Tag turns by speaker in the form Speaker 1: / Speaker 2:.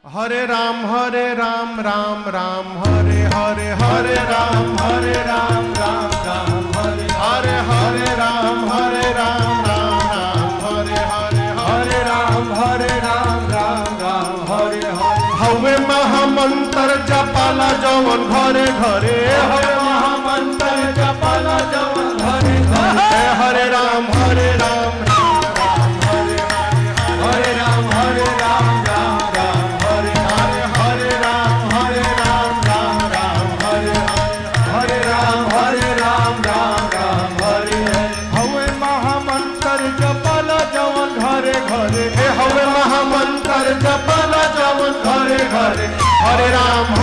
Speaker 1: हरे राम राम राम हरे हरे हरे राम राम राम हरे हरे राम राम हरे हरे हरे राम राम हरे हरे हवे महामंत्र जपाला जवन घरे घरे हवे महामंत्र जपाला जवन घरे घरे हरे राम हरे राम हरे राम हरे राम घरे हवे महामंत्र जपाला जवन घरे घरे हरे राम